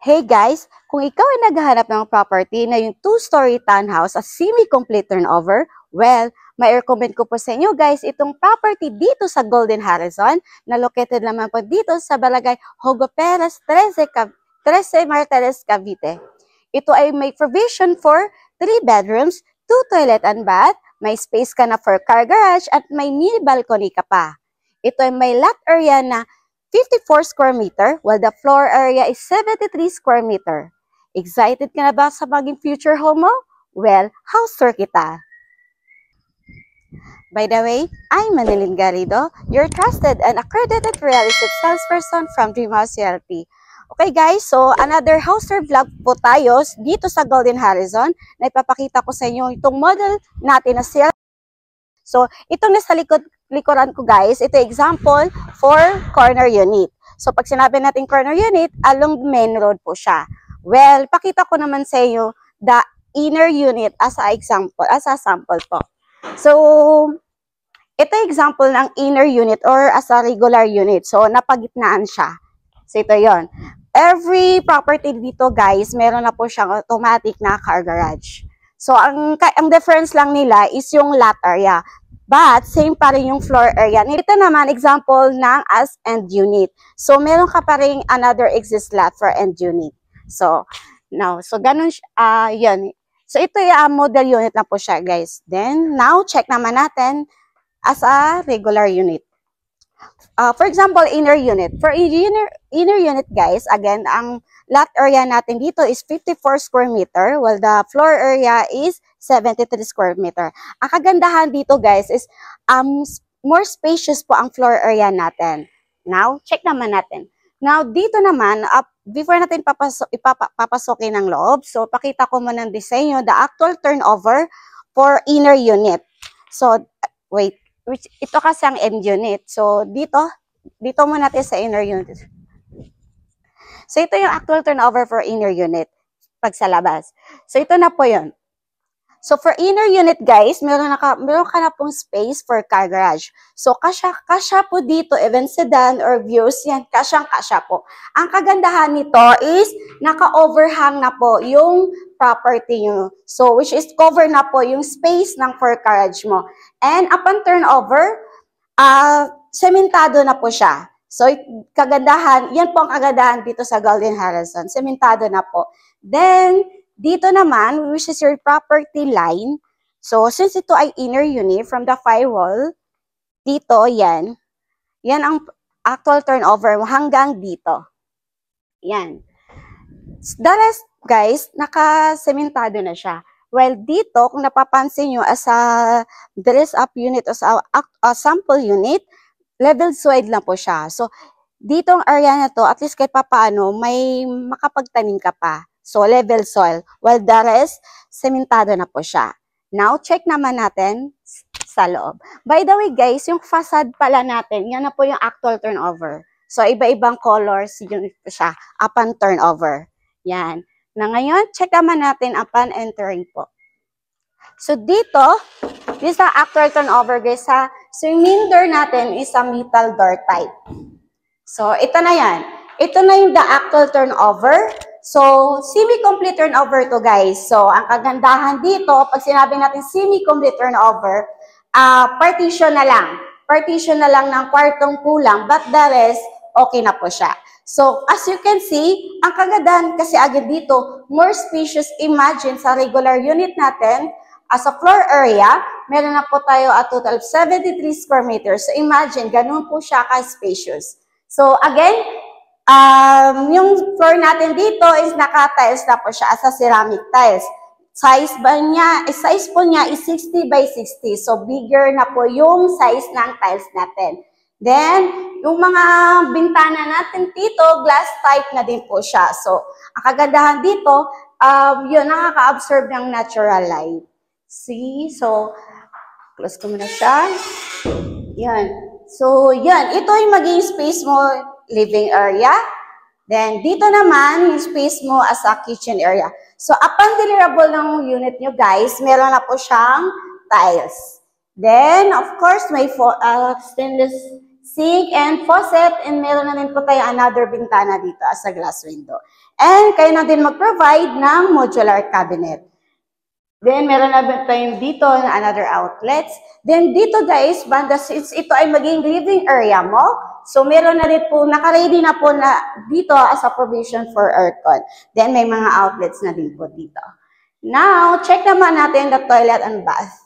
Hey guys, kung ikaw ay naghahanap ng property na yung 2-story townhouse at semi-complete turnover, well, may recommend ko po sa inyo guys itong property dito sa Golden Horizon na located naman po dito sa Barangay Hogo Perez, 13 Martires, Cavite. Ito ay may provision for 3 bedrooms, 2 toilet and bath, may space ka na for car garage at may mini balcony ka pa. Ito ay may lot area na 54 square meter, while the floor area is 73 square meter. Excited ka na ba sa maging future home mo? Well, house tour kita. By the way, I'm Manilyn Garrido, your trusted and accredited real estate salesperson from Dreamhouse Realty. Okay guys, so another house tour vlog po tayo dito sa Golden Horizon na ipapakita ko sa inyo itong model natin na sale. So, itong nasa likuran ko guys, ito example for corner unit. So, pag sinabi natin corner unit, along main road po siya. Well, pakita ko naman sa inyo the inner unit as a example, as a sample po. So, ito example ng inner unit or as a regular unit. So, napagitnaan siya. So, ito yon. Every property dito guys, meron na po siyang automatic na car garage. So, ang difference lang nila is yung lot area. But, same pa rin yung floor area. Ito naman, example ng as end unit. So, meron ka pa rin another exist lot for end unit. So, now, so ganun, yun. So, ito yung model unit na po siya, guys. Then, now, check naman natin as a regular unit. For example, inner unit. For inner unit, guys, again, ang lot area natin dito is 54 square meter, while the floor area is 73 square meter. Ang kagandahan dito, guys, is more spacious po ang floor area natin. Now, check naman natin. Now, dito naman, before natin papasokin ng loob, so pakita ko muna ng disenyo, the actual turnover for inner unit. So, wait. Ito kasi ang end unit. So, dito muna natin sa inner unit. So, ito yung actual turnover for inner unit pag sa labas. So, ito na po yun. So, for inner unit, guys, meron ka na pong space for car garage. So, kasya po dito, even sedan or views, yan, kasyang-kasya po. Ang kagandahan nito is, naka-overhang na po yung property nyo. So, which is cover na po yung space ng for garage mo. And upon turnover, sementado na po siya. So, kagandahan, yan po ang kagandahan dito sa Golden Horizon. Sementado na po. Then, dito naman, which is your property line. So, since ito ay inner unit from the firewall, dito, yan. Yan ang actual turnover hanggang dito. Yan. The rest, guys, nakasementado na siya. Well, dito, kung napapansin nyo, as a dress-up unit, as a sample unit, level soil lang po siya. So, dito ang area na to, at least kahit papaano, may makapagtanim ka pa. So, level soil. While the rest, sementado na po siya. Now, check naman natin sa loob. By the way, guys, yung facade pala natin, yan na po yung actual turnover. So, iba-ibang colors, yun po siya, upon turnover. Yan. Na ngayon, check naman natin upon entering po. So, dito, this is the actual turnover, guys, ha. So, yung main door natin is a metal door type. So, ito na yan. Ito na yung the actual turnover. So, semi-complete turnover to, guys. So, ang kagandahan dito, pag sinabi natin semi-complete turnover, partition na lang. Partition na lang ng kwartong kulang, but the rest, okay na po siya. So, as you can see, ang kagandahan kasi agad dito, more spacious. Imagine sa regular unit natin, as a floor area, meron na po tayo a total of 73 square meters. So, imagine, ganun po siya ka-spacious. So, again, yung floor natin dito is naka-tiles na po siya as a ceramic tiles. Size po niya is 60 by 60. So, bigger na po yung size ng tiles natin. Then, yung mga bintana natin dito, glass type na din po siya. So, ang kagandahan dito, yun, nakaka-absorb ng natural light. See? So, close ko muna siya. Yan. So, yan. Ito yung maging space mo, living area. Then, dito naman, yung space mo as a kitchen area. So, upon deliverable ng unit nyo, guys, meron na po siyang tiles. Then, of course, may stainless sink and faucet, and meron na rin po tayo another bintana dito as a glass window. And kayo na din mag-provide ng modular cabinet. Then, meron na tayo dito na another outlets. Then, dito guys, banda, since ito ay maging living area mo, so meron na rin po, naka-ready na po na dito as a provision for aircon. Then, may mga outlets na din po dito. Now, check naman natin the toilet and bath.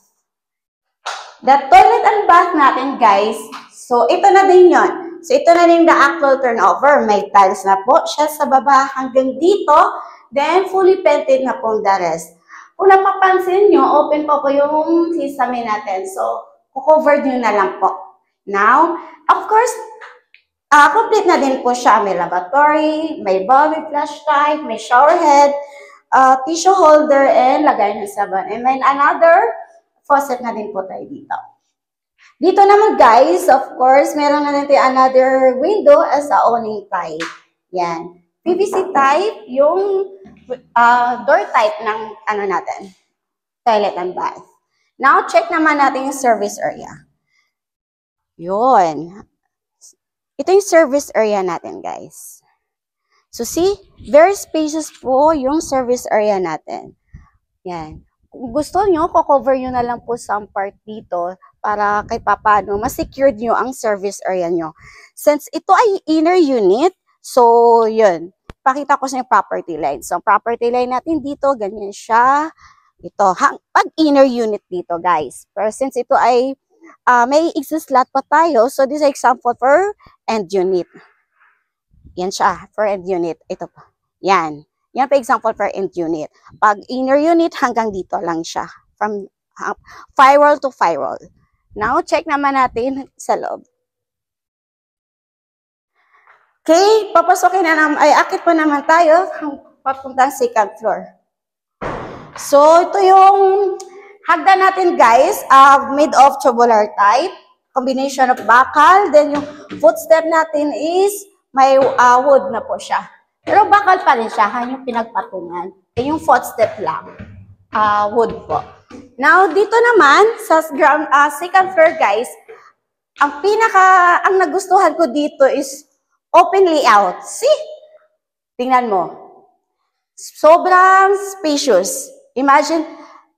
The toilet and bath natin guys, so ito na din yon. So, ito na din the actual turnover. May tiles na po siya sa baba hanggang dito. Then, fully painted na po the rest. Kung napapansin nyo, open po yung sesame natin. So, cover nyo na lang po. Now, of course, complete na din po siya. May lavatory, may bowl with flush type, may shower head, tissue holder, and lagay ng sabon. And then another faucet na din po tayo dito. Dito naman guys, of course, meron na din another window as a awning type. Yan. PVC type, yung door type ng ano natin, toilet and bath. Now, check naman natin yung service area. Yun. Ito yung service area natin, guys. So, see? Very spacious po yung service area natin. Yan. Kung gusto nyo, cover nyo na lang po some part dito para kay papano, ma-secured nyo ang service area nyo. Since ito ay inner unit, so, yun. Pakita ko sa yung property line. So, property line natin dito, ganyan siya. Ito, pag inner unit dito, guys. Pero since ito ay may exist lot pa tayo, so this is example for end unit. Yan siya, for end unit. Ito pa. Yan. Yan pa example for end unit. Pag inner unit, hanggang dito lang siya. From firewall to firewall. Now, check naman natin sa loob. Okay, papasokin na naman, ay akit pa naman tayo papuntang second floor. So, ito yung hagdan natin guys, made of tubular type, combination of bakal, then yung footstep natin is may wood na po siya. Pero bakal pa rin siya, yung pinagpatungan. Yung footstep lang, wood po. Now, dito naman, sa second floor guys, ang nagustuhan ko dito is open layout. See? Tingnan mo. Sobrang spacious. Imagine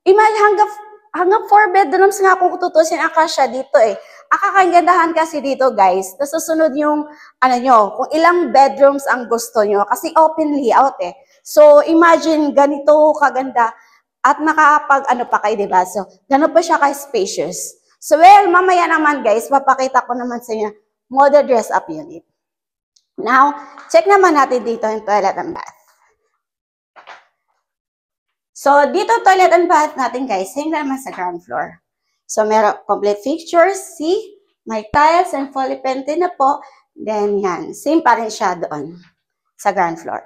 hanggang 4 bedrooms nga kung tutusin ang kasya dito eh. Akakangandahan kasi dito guys. Nasusunod yung, kung ilang bedrooms ang gusto nyo. Kasi open layout eh. So, imagine ganito kaganda. At nakapag, pa kayo, diba? So, gano'n pa siya ka-spacious. So, well, mamaya naman guys, papakita ko naman sa inyo, model dress-up unit. Now, check naman natin dito yung toilet and bath. So, dito toilet and bath natin guys, same naman sa ground floor. So, meron complete fixtures, see? May tiles and fully painted na po. Then, yan, same pa rin siya doon sa ground floor.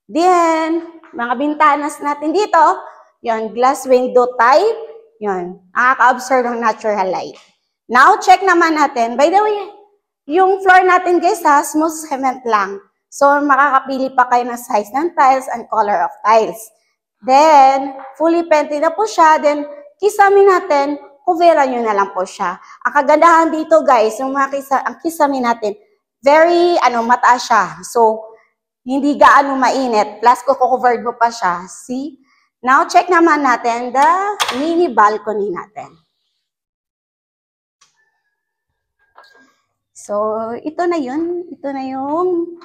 Then, mga bintanas natin dito, yon glass window type, yon nakaka-absorb ng natural light. Now, check naman natin, by the way, yung floor natin guys ha, smooth cement lang. So, makakapili pa kayo ng size ng tiles and color of tiles. Then, fully painted na po siya. Then, kisame natin, coveran nyo na lang po siya. Ang kagandahan dito guys, yung ang kisame natin, very, mataas siya. So, hindi gaano mainit. Plus, covered mo pa siya. See? Now, check naman natin the mini balcony natin. So, ito na yun. Ito na yung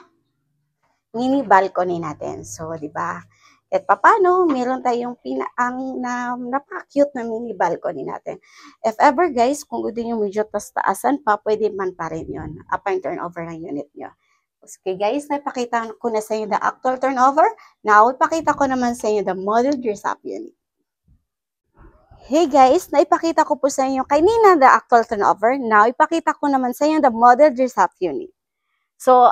mini balcony natin. So, di ba? At papano, meron tayong napaka-cute na mini balcony natin. If ever guys, kung gusto nyo medyo taasan pa, pwede man pa rin yun. Up and turnover ng unit nyo. Okay guys, naipakita ko na sa inyo the actual turnover. Now, ipakita ko naman sa inyo the model dress-up unit. Hey guys, naipakita ko po sa inyo kanina the actual turnover. Now, ipakita ko naman sa inyo the model dress-up unit. So,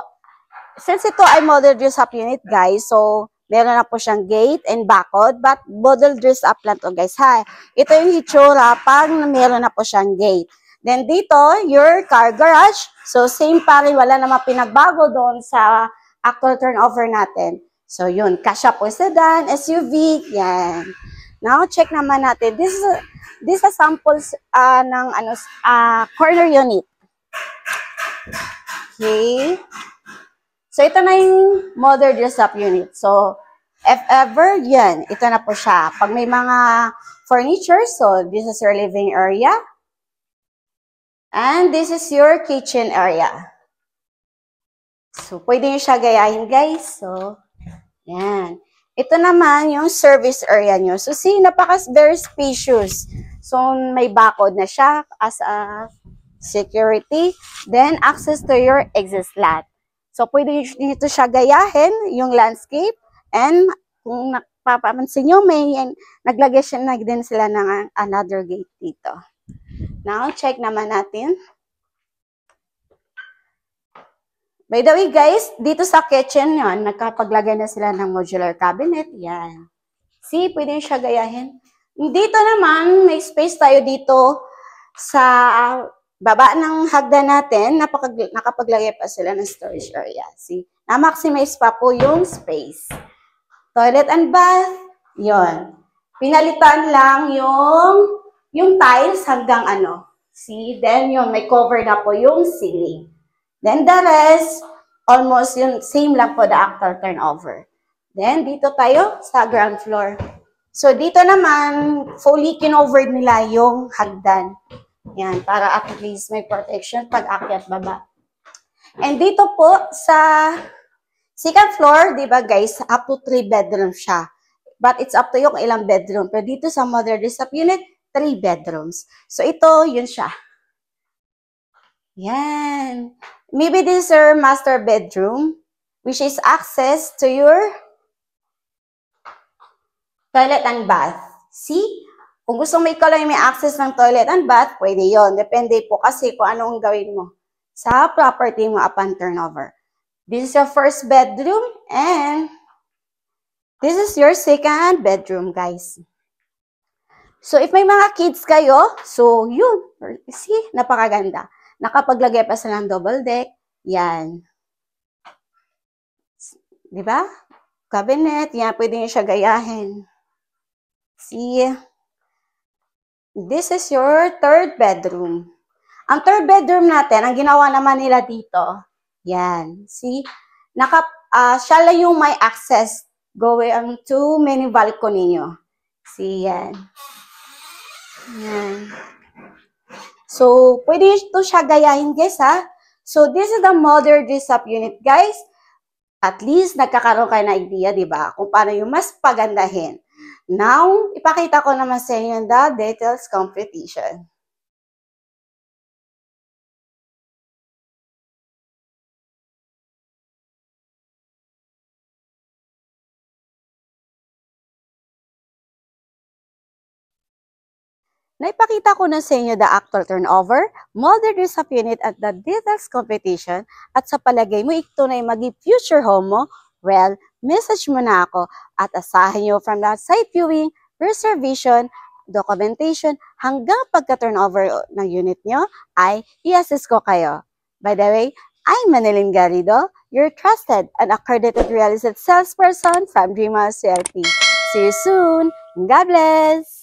since ito ay model dress-up unit guys, so, meron na po siyang gate and bakod, but model dress-up lang to guys. Ha, ito yung hitsura pag meron na po siyang gate. Then dito, your car garage. So, same pa rin, wala namang pinagbago doon sa actual turnover natin. So, yun, kasya po sedan, SUV, yan. Now, check naman natin. This is a samples ng corner unit. Okay. So, ito na yung mother dress-up unit. So, if ever, yan, ito na po siya. Pag may mga furniture, so this is your living area. And this is your kitchen area. So, pwede nyo siya gayahin, guys. So, yan. Ito naman yung service area nyo. So, see, very spacious. So, may bakod na siya as a security. Then, access to your exit lot. So, pwede dito siya gayahin, yung landscape. And, kung napapansin nyo, naglagay siya na din sila ng another gate dito. Now, check naman natin. By the way, guys, dito sa kitchen yon, nagkapaglagay na sila ng modular cabinet. Yan. See, pwede siya gayahin. Dito naman, may space tayo dito sa baba ng hagdan natin. Nakapaglagay pa sila ng storage area. See, na-maximize pa po yung space. Toilet and bath, yon. Pinalitan lang yung tiles hanggang ano. See, then yun, may cover na po yung ceiling. Then the rest, almost yung same lang po the actual turnover. Then dito tayo sa ground floor. So dito naman, fully kinovered nila yung hagdan. Yan, para at least may protection pag akyat baba. And dito po sa second floor, di ba guys, up to 3 bedrooms siya. But it's up to you kung ilang bedroom. Pero dito sa mother dress-up unit, 3 bedrooms. So ito, yun siya. Yan. Maybe this is your master bedroom, which is access to your toilet and bath. See? Kung gusto mo ikaw lang may access ng toilet and bath, pwede yon. Depende po kasi kung anong gawin mo sa property mo upon turnover. This is your first bedroom and this is your second bedroom, guys. So, if may mga kids kayo, so yun. See? Napakaganda. Nakapaglagay pa sila ng double deck. Yan. Diba? Cabinet. Yan, pwede nyo siya gayahin. See? This is your third bedroom. Ang third bedroom natin, ang ginawa naman nila dito, yan. See? Siya lang yung may access going to mini balcony nyo. See? Yan. Yan. So, pwede ito siya gayahin, guys, ha? So, this is the mother dress-up unit, guys. At least, nagkakaroon kayo na idea, di ba? Kung paano yung mas pagandahin. Now, ipakita ko naman sa inyo the details competition. Naipakita ko na sa inyo the actual turnover, mother dress-up unit at the details competition, at sa palagay mo ito na yung maging future home mo, well, message mo na ako at asahin nyo from the site viewing, reservation, documentation, hanggang pagka-turnover ng unit nyo ay i-assist ko kayo. By the way, I'm Manilyn Garrido, your trusted and accredited real estate salesperson from Dream House CLP. See you soon. God bless!